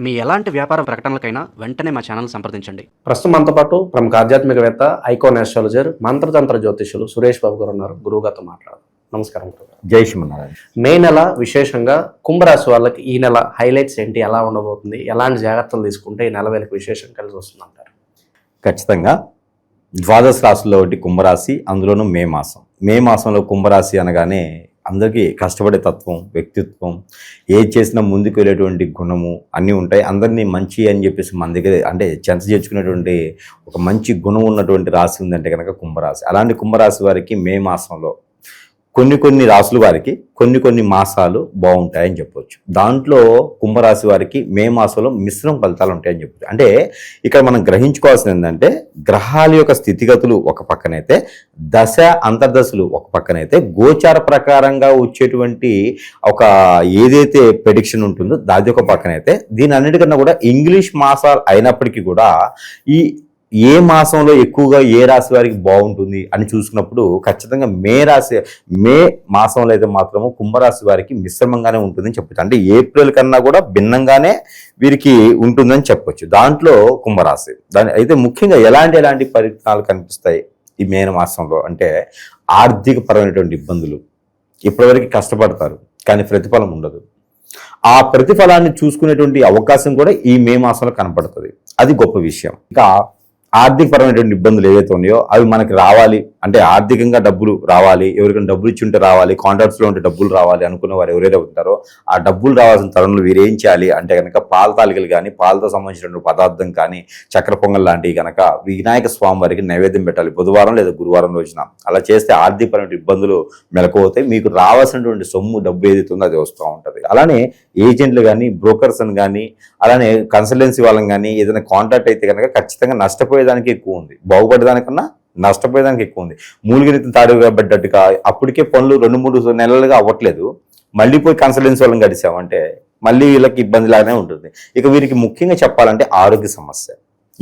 మీ ఎలాంటి వ్యాపార ప్రకటనలకైనా వెంటనే మా ఛానల్ సంప్రదించండి. ప్రస్తుతం మనతో పాటు ప్రముఖ ఆధ్యాత్మికవేత్త, ఐకాన్ ఆస్ట్రాలజర్, మంత్రతంత్ర జ్యోతిషులు సురేష్ బాబు గారు ఉన్నారు. గురువుగారితో మాట్లాడదాం. నమస్కారం గురుగారు. జై శ్రీమన్నారాయణ. మే నెల విశేషంగా కుంభరాశి వాళ్ళకి ఈ నెల హైలైట్స్ ఏంటి, ఎలా ఉండబోతుంది, ఎలాంటి జాగ్రత్తలు తీసుకుంటే ఈ నెల వీళ్ళకి విశేషం కలిసి వస్తుంది అంటారు? ఖచ్చితంగా ద్వాదశ రాశుల్లో ఒకటి కుంభరాశి, అందులోనూ మే మాసంలో కుంభరాశి అనగానే అందరికీ కష్టపడే తత్వం, వ్యక్తిత్వం, ఏది చేసినా ముందుకు వెళ్ళేటువంటి గుణము అన్నీ ఉంటాయి. అందరినీ మంచి అని చెప్పేసి మన దగ్గర అంటే చెంత చేర్చుకునేటువంటి ఒక మంచి గుణం ఉన్నటువంటి రాశి ఉందంటే కనుక కుంభరాశి. అలాంటి కుంభరాశి వారికి మే మాసంలో కొన్ని రాసుల వారికి కొన్ని మాసాలు బాగుంటాయని చెప్పవచ్చు. దాంట్లో కుంభరాశి వారికి మే మాసంలో మిశ్రమ ఫలితాలు ఉంటాయని చెప్పవచ్చు. అంటే ఇక్కడ మనం గ్రహించుకోవాల్సింది ఏంటంటే, గ్రహాల యొక్క స్థితిగతులు ఒక పక్కనైతే, దశ అంతర్దశలు ఒక పక్కనైతే, గోచార ప్రకారంగా వచ్చేటువంటి ఒక ఏదైతే ప్రెడిక్షన్ ఉంటుందో దాది ఒక పక్కనైతే, దీని అన్నిటికన్నా కూడా ఇంగ్లీష్ మాసాలు అయినప్పటికీ కూడా ఏ మాసంలో ఎక్కువగా ఏ రాశి వారికి బాగుంటుంది అని చూసుకున్నప్పుడు ఖచ్చితంగా మే మాసంలో అయితే మాత్రము కుంభరాశి వారికి మిశ్రమంగానే ఉంటుందని చెప్పచ్చు. అంటే ఏప్రిల్ కన్నా కూడా భిన్నంగానే వీరికి ఉంటుందని చెప్పొచ్చు. దాంట్లో కుంభరాశి అయితే ముఖ్యంగా ఎలాంటి పరిణామాలు కనిపిస్తాయి ఈ మే మాసంలో అంటే, ఆర్థిక పరమైనటువంటి ఇబ్బందులు. ఇప్పటివరకు కష్టపడతారు కానీ ప్రతిఫలం ఉండదు. ఆ ప్రతిఫలాన్ని చూసుకునేటువంటి అవకాశం కూడా ఈ మే మాసంలో కనపడుతుంది. అది గొప్ప విషయం. ఇంకా ఆర్థికపరమైనటువంటి ఇబ్బందులు ఏవైతే ఉన్నాయో అవి మనకి రావాలి అంటే, ఆర్థికంగా డబ్బులు రావాలి, ఎవరికైనా డబ్బులు ఇచ్చి ఉంటే రావాలి, కాంట్రాక్ట్స్లో ఉంటే డబ్బులు రావాలి అనుకున్న వారు ఎవరైతే ఉంటారో, ఆ డబ్బులు రావాల్సిన తరుణంలో వీరు ఏం చేయాలి అంటే కనుక, పాల తాలికలు కానీ, పాలతో సంబంధించినటువంటి పదార్థం కానీ, చక్కెర పొంగల్ లాంటివి కనుక వినాయక స్వామి వారికి నైవేద్యం పెట్టాలి బుధవారం లేదా గురువారం రోజున. అలా చేస్తే ఆర్థికపరమైన ఇబ్బందులు మెలకువతాయి. మీకు రావాల్సినటువంటి సొమ్ము, డబ్బు ఏదైతే ఉందో అది వస్తూ ఉంటుంది. అలానే ఏజెంట్లు కానీ, బ్రోకర్స్ అని కానీ, అలానే కన్సల్టెన్సీ వాళ్ళని కానీ ఏదైనా కాంట్రాక్ట్ అయితే కనుక ఖచ్చితంగా నష్టపోయేదానికి ఎక్కువ ఉంది, బాగుపడేదానికన్నా నష్టపోయేదానికి ఎక్కువ ఉంది. మూలిగిరిని తాడుగబడ్డట్టుగా అప్పటికే పనులు 2-3 నెలలుగా అవ్వట్లేదు, మళ్ళీ పోయి కన్సల్టెన్సీ వాళ్ళని గడిచామంటే మళ్ళీ వీళ్ళకి ఇబ్బందిలాగానే ఉంటుంది. ఇక వీరికి ముఖ్యంగా చెప్పాలంటే ఆరోగ్య సమస్య.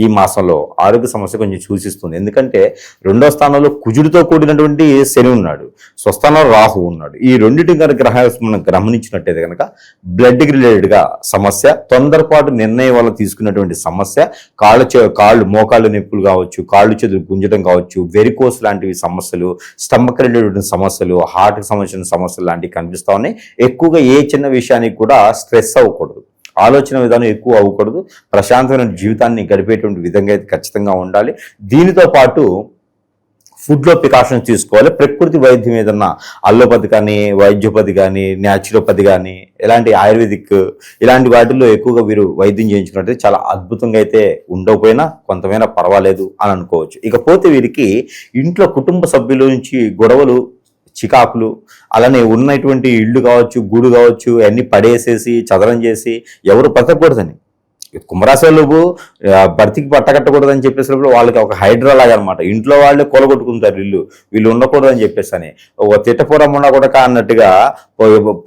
ఈ మాసంలో ఆరోగ్య సమస్య కొంచెం సూచిస్తుంది. ఎందుకంటే 2వ స్థానంలో కుజుడితో కూడినటువంటి శని ఉన్నాడు, స్వస్థానంలో రాహు ఉన్నాడు. ఈ రెండింటి గ్రహాలు మనం గమనించినట్టయితే కనుక బ్లడ్ రిలేటెడ్గా సమస్య, తొందరపాటు నిర్ణయం వల్ల తీసుకున్నటువంటి సమస్య, కాళ్ళు మోకాళ్ళు నొప్పులు కావచ్చు, కాళ్ళు చేతులు గుంజడం కావచ్చు, వెరికోస్ లాంటివి సమస్యలు, స్టమక్ రిలేటెడ్ సమస్యలు, హార్ట్కి సంబంధించిన సమస్యలు లాంటివి కనిపిస్తూ ఉన్నాయి. ఎక్కువగా ఏ చిన్న విషయానికి కూడా స్ట్రెస్ అవ్వకూడదు, ఆలోచన విధానం ఎక్కువ అవ్వకూడదు, ప్రశాంతమైన జీవితాన్ని గడిపేటువంటి విధంగా అయితే ఖచ్చితంగా ఉండాలి. దీనితో పాటు ఫుడ్లో ప్రికాషన్స్ తీసుకోవాలి. ప్రకృతి వైద్యం ఏదన్నా అల్లోపతి కానీ, వైద్యోపతి కానీ, న్యాచురోపతి కానీ, ఇలాంటి ఆయుర్వేదిక్ ఇలాంటి వాటిల్లో ఎక్కువగా వీరు వైద్యం చేయించుకున్నట్టు చాలా అద్భుతంగా అయితే ఉండకపోయినా కొంతమైనా పర్వాలేదు అని అనుకోవచ్చు. ఇకపోతే వీరికి ఇంట్లో కుటుంబ సభ్యుల నుంచి గొడవలు, చికాకులు, అలానే ఉన్నటువంటి ఇళ్ళు కావచ్చు, గూడు కావచ్చు అన్నీ పడేసేసి చదరం చేసి ఎవరు బతకూడదని, కుంభరాశి వాళ్ళు భర్తీకి పట్టకట్టకూడదని చెప్పేసినప్పుడు వాళ్ళకి ఒక హైడ్రా లాగా అనమాట. ఇంట్లో వాళ్ళే కొలగొట్టుకుంటారు, వీళ్ళు ఉండకూడదని చెప్పేసి అని ఒక తిట్టపురం ఉండకూడక అన్నట్టుగా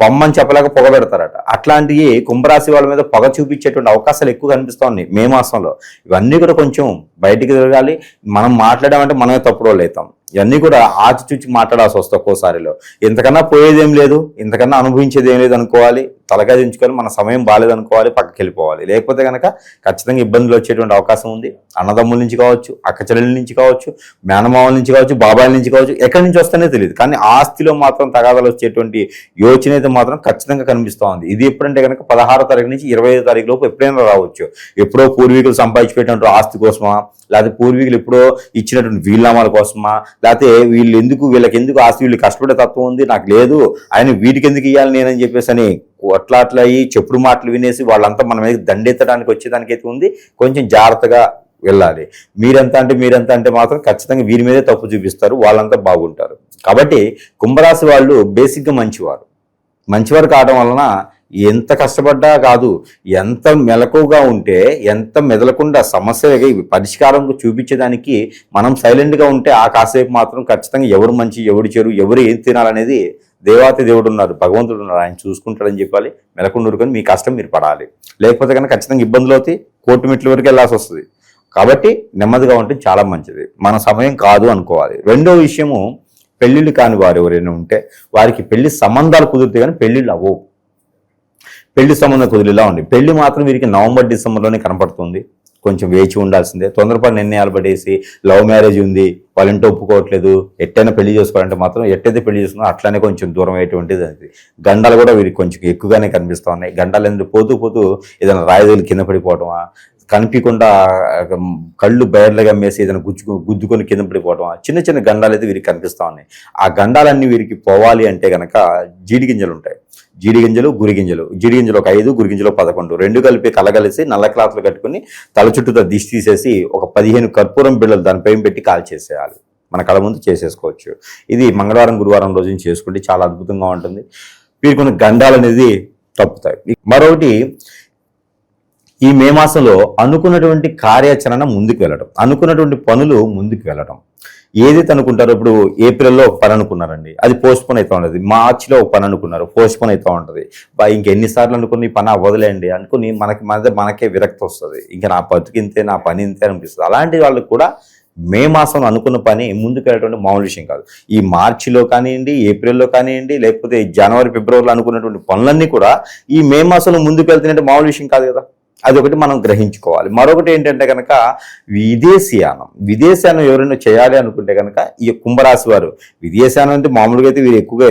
పొమ్మని చెప్పలేక పొగ పెడతారట. అట్లాంటివి కుంభరాశి వాళ్ళ మీద పొగ చూపించేటువంటి అవకాశాలు ఎక్కువ కనిపిస్తూ ఉన్నాయి మే మాసంలో. ఇవన్నీ కూడా కొంచెం బయటికి తిరగాలి. మనం మాట్లాడామంటే మనమే తప్పుడు వాళ్ళు అవుతాం. ఇవన్నీ కూడా ఆచితూచి మాట్లాడాల్సి వస్తుంది ఒక్కోసారిలో. ఇంతకన్నా పోయేదేం లేదు, ఇంతకన్నా అనుభవించేది ఏం లేదు అనుకోవాలి, తలకాయ దించుకొని మన సమయం బాగాలేదనుకోవాలి, పక్కకి వెళ్ళిపోవాలి. లేకపోతే కనుక ఖచ్చితంగా ఇబ్బందులు వచ్చేటువంటి అవకాశం ఉంది. అన్నదమ్ముల నుంచి కావచ్చు, అక్క చెల్లెల నుంచి కావచ్చు, మేనమామల నుంచి కావచ్చు, బాబాయిల నుంచి కావచ్చు, ఎక్కడి నుంచి వస్తేనే తెలియదు. కానీ ఆస్తిలో మాత్రం తగాదాలు వచ్చేటువంటి యోచన అయితే మాత్రం ఖచ్చితంగా కనిపిస్తూ ఉంది. ఇది ఎప్పుడంటే కనుక 16వ తారీఖు నుంచి 25వ తారీఖు లోపు ఎప్పుడైనా రావచ్చు. ఎప్పుడో పూర్వీకులు సంపాదించిపెట్టినటువంటి ఆస్తి కోసమా, లేకపోతే పూర్వీకులు ఎప్పుడో ఇచ్చినటువంటి వీలునామాల కోసమా, లేకపోతే వీళ్ళకి ఎందుకు ఆస్తి, వీళ్ళు కష్టపడే తత్వం ఉంది నాకు లేదు, ఆయన వీటికి ఎందుకు ఇవ్వాలి నేనని చెప్పేసి అని అట్లా అయ్యి చెప్పుడు మాటలు వినేసి వాళ్ళంతా మన మీద దండెత్తడానికి వచ్చేదానికైతే ఉంది. కొంచెం జాగ్రత్తగా వెళ్ళాలి. మీరెంత అంటే మాత్రం ఖచ్చితంగా వీరి మీదే తప్పు చూపిస్తారు, వాళ్ళంతా బాగుంటారు. కాబట్టి కుంభరాశి వాళ్ళు బేసిక్గా మంచివారు కావడం వలన ఎంత కష్టపడ్డా కాదు, ఎంత మెలకుగా ఉంటే, ఎంత మెదలకుండా సమస్య పరిష్కారం చూపించేదానికి మనం సైలెంట్గా ఉంటే ఆ కాసేపు మాత్రం ఖచ్చితంగా ఎవరు మంచి, ఎవరు చెడు, ఎవరు ఏం తినాలనేది దేవాతి దేవుడు ఉన్నారు, భగవంతుడు ఉన్నారు, ఆయన చూసుకుంటాడని చెప్పాలి. మెలకుండూరుకొని మీ కష్టం మీరు పడాలి. లేకపోతే కనుక ఖచ్చితంగా ఇబ్బందులు అవుతాయి, కోర్టు మెట్ల వరకు వెళ్ళాల్సి వస్తుంది. కాబట్టి నెమ్మదిగా ఉంటే చాలా మంచిది, మన సమయం కాదు అనుకోవాలి. రెండో విషయము, పెళ్ళిళ్ళు కాని వారు ఎవరైనా ఉంటే వారికి పెళ్లి సంబంధాలు కుదిరితే కానీ పెళ్ళిళ్ళు అవ్వవు. పెళ్లి సంబంధం కుదిరిలా ఉంది. పెళ్లి మాత్రం వీరికి నవంబర్ డిసెంబర్లోనే కనపడుతుంది. కొంచెం వేచి ఉండాల్సిందే. తొందరపడి నిర్ణయాలు పడేసి లవ్ మ్యారేజ్ ఉంది, వాళ్ళ ఇంట్లో ఒప్పుకోవట్లేదు, ఎట్టైనా పెళ్లి చేసుకోవాలంటే మాత్రం ఎట్టయితే పెళ్లి చేసుకున్నా అట్లానే కొంచెం దూరం అయ్యేటువంటిది. అది గండాలు కూడా వీరికి కొంచెం ఎక్కువగానే కనిపిస్తూ ఉన్నాయి. గండాలు ఎందుకు పోతూ పోతూ ఏదైనా రాయిదీలు కింద పడిపోవటమా, కనిపించకుండా కళ్ళు బయర్లుగా మేసి ఏదైనా గుద్దుకొని కింద పడిపోవటమా, చిన్న చిన్న గండాలు అయితే వీరికి కనిపిస్తూ ఉన్నాయి. ఆ గండాలన్నీ వీరికి పోవాలి అంటే కనుక జీడి గింజలు ఉంటాయి. జీడి గింజలు, గురి గింజలు. జీడి గింజలు ఒక 5, గురి గింజలు 11, రెండు కలిపి కలగలిసి నల్ల క్లాత్లు కట్టుకుని తల చుట్టూతో దిష్టి తీసేసి ఒక 15 కర్పూరం బిళ్ళలు దానిపై పెట్టి కాల్చేసేయాలి. మన కళ ముందు చేసేసుకోవచ్చు. ఇది మంగళవారం గురువారం రోజున చేసుకుంటే చాలా అద్భుతంగా ఉంటుంది. వీరికి కొన్ని గండాలు అనేది తప్పుతాయి. మరొకటి, ఈ మే మాసంలో అనుకున్నటువంటి కార్యాచరణ ముందుకు వెళ్ళడం, అనుకున్నటువంటి పనులు ముందుకు వెళ్ళడం. ఏదైతే అనుకుంటారో, ఇప్పుడు ఏప్రిల్లో ఒక పని అనుకున్నారండి, అది పోస్ట్పోన్ అవుతూ ఉంటుంది. మార్చిలో ఒక పని అనుకున్నారు, పోస్ట్పోన్ అవుతూ ఉంటుంది. ఇంకెన్నిసార్లు అనుకుని ఈ పని అవ్వదులేండి అనుకుని మనకే విరక్తి వస్తుంది. ఇంకా నా బతుకింతే, నా పని ఇంతే అనిపిస్తుంది. అలాంటి వాళ్ళకి కూడా మే మాసంలో అనుకున్న పని ముందుకు వెళ్ళటువంటి మామూలు విషయం కాదు. ఈ మార్చిలో కానివ్వండి, ఏప్రిల్లో కానివ్వండి, లేకపోతే జనవరి ఫిబ్రవరిలో అనుకున్నటువంటి పనులన్నీ కూడా ఈ మే మాసంలో ముందుకు వెళ్తున్నట్టు మామూలు విషయం కాదు కదా. అదొకటి మనం గ్రహించుకోవాలి. మరొకటి ఏంటంటే కనుక విదేశయానం ఎవరైనా చేయాలి అనుకుంటే కనుక ఈ కుంభరాశి వారు, విదేశయానం అంటే మామూలుగా అయితే వీరు ఎక్కువగా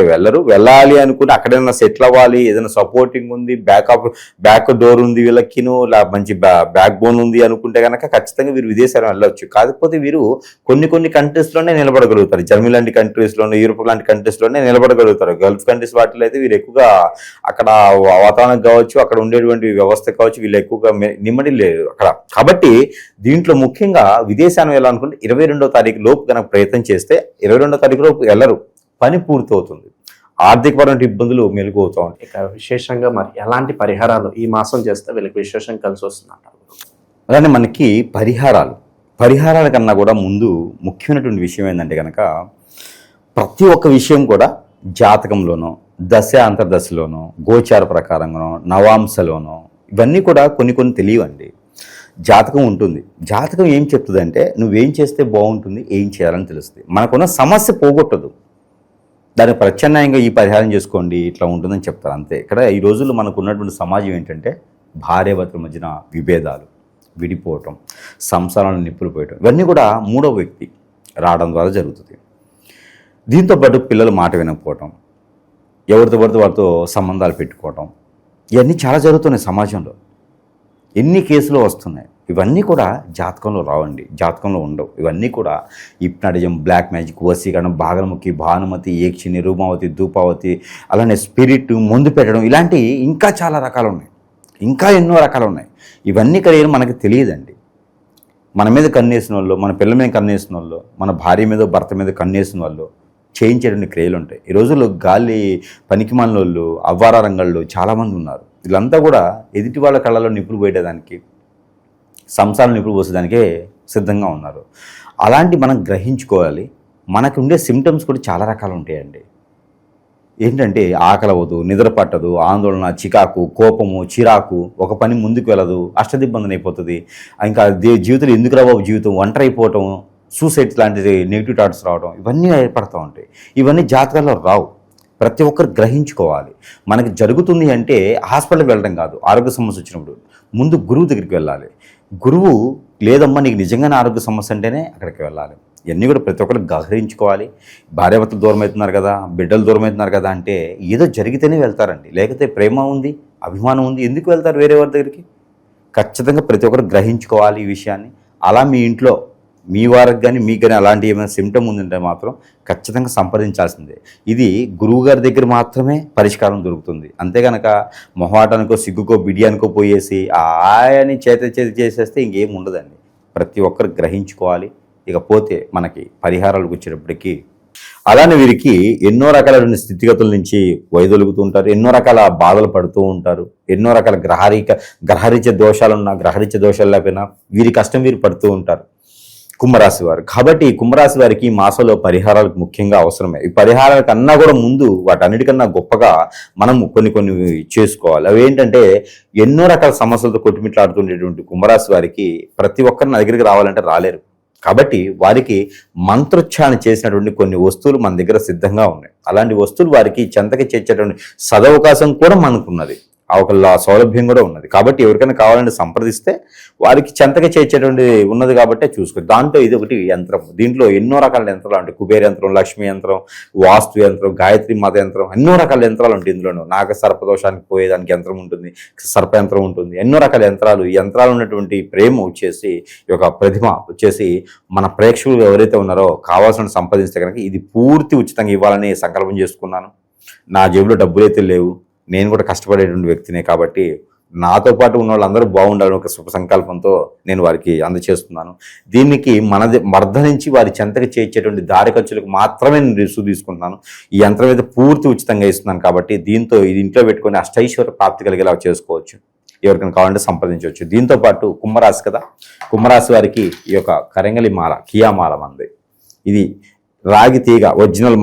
వెళ్ళాలి అనుకుని అక్కడైనా సెటిల్ అవ్వాలి, ఏదైనా సపోర్టింగ్ ఉంది, బ్యాక్ డోర్ ఉంది వీళ్ళకిను, మంచి బ్యాక్ బోన్ ఉంది అనుకుంటే కనుక ఖచ్చితంగా వీరు విదేశయానం వెళ్ళవచ్చు. కాకపోతే వీరు కొన్ని కంట్రీస్లోనే నిలబడగలుగుతారు. జర్మనీ లాంటి కంట్రీస్లోనే, యూరోప్ లాంటి కంట్రీస్లోనే నిలబడగలుగుతారు. గల్ఫ్ కంట్రీస్ వాటిలో అయితే వీరు ఎక్కువగా అక్కడ వాతావరణం కావచ్చు, అక్కడ ఉండేటువంటి వ్యవస్థ కావచ్చు, వీళ్ళు ఎక్కువగా నిమ్మడి లేదు అక్కడ. కాబట్టి దీంట్లో ముఖ్యంగా విదేశాన్ని వెళ్ళాలనుకుంటే 22వ తారీఖు లోపు కనుక ప్రయత్నం చేస్తే 22వ తారీఖు లోపు వెళ్ళరు, పని పూర్తవుతుంది. ఆర్థికపరమైన ఇబ్బందులు మెలుగుతూ ఉంటాయి. ఇక విశేషంగా మరి ఎలాంటి పరిహారాలు ఈ మాసం చేస్తే వీళ్ళకి విశేషం కలిసి వస్తుందంటారు? అలానే మనకి పరిహారాల కన్నా కూడా ముందు ముఖ్యమైనటువంటి విషయం ఏంటంటే కనుక ప్రతి ఒక్క విషయం కూడా జాతకంలోనో, దశ అంతర్దశలోనో, గోచార ప్రకారంగానో, నవాంశలోనో, ఇవన్నీ కూడా కొన్ని తెలియవండి. జాతకం ఉంటుంది. జాతకం ఏం చెప్తుందంటే నువ్వేం చేస్తే బాగుంటుంది, ఏం చేయాలని తెలుస్తుంది. మనకున్న సమస్య పోగొట్టదు. దానికి ప్రత్యామ్నాయంగా ఈ పరిహారం చేసుకోండి, ఇట్లా ఉంటుందని చెప్తారు అంతే. ఇక్కడ ఈ రోజుల్లో మనకు ఉన్నటువంటి సమాజం ఏంటంటే భార్యాభర్తల మధ్యన విభేదాలు, విడిపోవటం, సంసారాలను నిప్పులు పోయటం, ఇవన్నీ కూడా మూడవ వ్యక్తి రావడం ద్వారా జరుగుతుంది. దీంతోపాటు పిల్లలు మాట వినకపోవటం, ఎవరితో పడితే వాళ్ళతో సంబంధాలు పెట్టుకోవటం, ఇవన్నీ చాలా జరుగుతున్నాయి సమాజంలో. ఎన్ని కేసులు వస్తున్నాయి. ఇవన్నీ కూడా జాతకంలో రావండి, జాతకంలో ఉండవు. ఇవన్నీ కూడా హిప్నాటిజం, బ్లాక్ మ్యాజిక్, వశీకరణం, భాగముఖి, భానుమతి, ఏక్షిని, రూమావతి, ధూపావతి, అలానే స్పిరిట్, ముందు పెట్టడం, ఇలాంటివి ఇంకా చాలా రకాలు ఉన్నాయి. ఇంకా ఎన్నో రకాలు ఉన్నాయి. ఇవన్నీ కలిగి మనకు తెలియదండి. మన మీద కన్నేసిన వాళ్ళు, మన పిల్లల మీద కన్నేసిన వాళ్ళు, మన భార్య మీద భర్త మీద కన్నేసిన వాళ్ళు చేయించేటువంటి క్రియలు ఉంటాయి. ఈ రోజుల్లో గాలి పనికిమాలిన వాళ్ళు, అవ్వార రంగాల్లో చాలామంది ఉన్నారు. వీళ్ళంతా కూడా ఎదుటి వాళ్ళ కళ్ళలో నిప్పులు పోయేదానికి, సంసారం నిప్పులు పోసేదానికే సిద్ధంగా ఉన్నారు. అలాంటి మనం గ్రహించుకోవాలి. మనకు ఉండే సిమ్టమ్స్ కూడా చాలా రకాలు ఉంటాయండి. ఏంటంటే ఆకలి అవ్వదు, నిద్ర పట్టదు, ఆందోళన, చికాకు, కోపము, చిరాకు, ఒక పని ముందుకు వెళ్ళదు, అష్టదిబ్బందన అయిపోతుంది. ఇంకా జీవితంలో ఎందుకు రావు జీవితం, ఒంటరి అయిపోవటం, సూసైడ్ లాంటి నెగిటివ్ థాట్స్ రావడం, ఇవన్నీ ఏర్పడుతూ ఉంటాయి. ఇవన్నీ జాతకాల్లో రావు. ప్రతి ఒక్కరు గ్రహించుకోవాలి. మనకి జరుగుతుంది అంటే హాస్పిటల్కి వెళ్ళడం కాదు. ఆరోగ్య సమస్య వచ్చినప్పుడు ముందు గురువు దగ్గరికి వెళ్ళాలి. గురువు లేదమ్మా నీకు నిజంగానే ఆరోగ్య సమస్య అంటేనే అక్కడికి వెళ్ళాలి. ఇవన్నీ కూడా ప్రతి ఒక్కరు గ్రహించుకోవాలి. భార్యాభర్తలు దూరం అవుతున్నారు కదా, బిడ్డలు దూరం అవుతున్నారు కదా అంటే ఏదో జరిగితేనే వెళ్తారండి. లేకపోతే ప్రేమ ఉంది, అభిమానం ఉంది, ఎందుకు వెళ్తారు వేరే వారి దగ్గరికి? ఖచ్చితంగా ప్రతి ఒక్కరు గ్రహించుకోవాలి ఈ విషయాన్ని. అలా మీ ఇంట్లో మీ వారికి కానీ మీకు కానీ అలాంటి ఏమైనా సిమ్టమ్ ఉందంటే మాత్రం ఖచ్చితంగా సంప్రదించాల్సిందే. ఇది గురువుగారి దగ్గర మాత్రమే పరిష్కారం దొరుకుతుంది. అంతేగనక మొహమాటానికో, సిగ్గుకో, బిడియానికో పోయేసి ఆయని చేసేస్తే ఇంకేం ఉండదండి. ప్రతి ఒక్కరు గ్రహించుకోవాలి. ఇకపోతే మనకి పరిహారాలకు వచ్చేటప్పటికీ అలానే వీరికి ఎన్నో రకాలైన స్థితిగతుల నుంచి వైదొలుగుతూ ఉంటారు. ఎన్నో రకాల బాధలు పడుతూ ఉంటారు. ఎన్నో రకాల గ్రహరీత్య దోషాలున్నా, గ్రహరీత్య దోషాలు లేకపోయినా వీరి కష్టం వీరు పడుతూ ఉంటారు కుంభరాశి వారు. కాబట్టి కుంభరాశి వారికి ఈ మాసంలో పరిహారాలకు ముఖ్యంగా అవసరమే. ఈ పరిహారాల కన్నా కూడా ముందు వాటన్నిటికన్నా గొప్పగా మనం కొన్ని చేసుకోవాలి. అవి ఏంటంటే ఎన్నో రకాల సమస్యలతో కొట్టుమిట్లాడుతుండేటువంటి కుంభరాశి వారికి ప్రతి ఒక్కరు నా దగ్గరికి రావాలంటే రాలేరు. కాబట్టి వారికి మంత్రోచ్చారణ చేసినటువంటి కొన్ని వస్తువులు మన దగ్గర సిద్ధంగా ఉన్నాయి. అలాంటి వస్తువులు వారికి చెంతకి చేర్చేటువంటి సదవకాశం కూడా మనకున్నది. ఒక సౌలభ్యం కూడా ఉన్నది. కాబట్టి ఎవరికైనా కావాలంటే సంప్రదిస్తే వారికి చెంతగా చేర్చేటువంటి ఉన్నది కాబట్టి చూసుకోండి. దాంట్లో ఇది ఒకటి యంత్రం. దీంట్లో ఎన్నో రకాల యంత్రాలు ఉంటాయి. కుబేర యంత్రం, లక్ష్మీ యంత్రం, వాస్తు యంత్రం, గాయత్రి మాత యంత్రం, ఎన్నో రకాల యంత్రాలు ఉంటాయి. ఇందులోనూ నాగ సర్పదోషానికి పోయేదానికి యంత్రం ఉంటుంది, సర్ప యంత్రం ఉంటుంది, ఎన్నో రకాల యంత్రాలు. ఈ యంత్రాలు ఉన్నటువంటి ప్రేమ వచ్చేసి, ఈ యొక్క ప్రతిమ వచ్చేసి మన ప్రేక్షకులు ఎవరైతే ఉన్నారో కావాల్సిన సంపాదిస్తే కనుక ఇది పూర్తి ఉచితంగా ఇవ్వాలని సంకల్పం చేసుకున్నాను. నా జేబులో డబ్బులు అయితే లేవు, నేను కూడా కష్టపడేటువంటి వ్యక్తినే. కాబట్టి నాతో పాటు ఉన్న వాళ్ళందరూ బాగుండాలని ఒక శుభ సంకల్పంతో నేను వారికి అందజేస్తున్నాను. దీనికి మర్దనించి వారి చెంతకి చేర్చేటువంటి దారి ఖర్చులకు మాత్రమే నేను రిసీవ్ తీసుకుంటున్నాను. ఈ యంత్రం అయితే పూర్తి ఉచితంగా ఇస్తున్నాను. కాబట్టి దీంతో ఇది ఇంట్లో పెట్టుకొని అష్టైశ్వర్య ప్రాప్తి కలిగేలా చేసుకోవచ్చు. ఎవరికైనా కావాలంటే సంప్రదించవచ్చు. దీంతో పాటు కుంభరాశి కదా, కుంభరాశి వారికి ఈ యొక్క కరంగలి మాల, కియా మాల మంది. ఇది రాగి తీగ ఒరిజినల్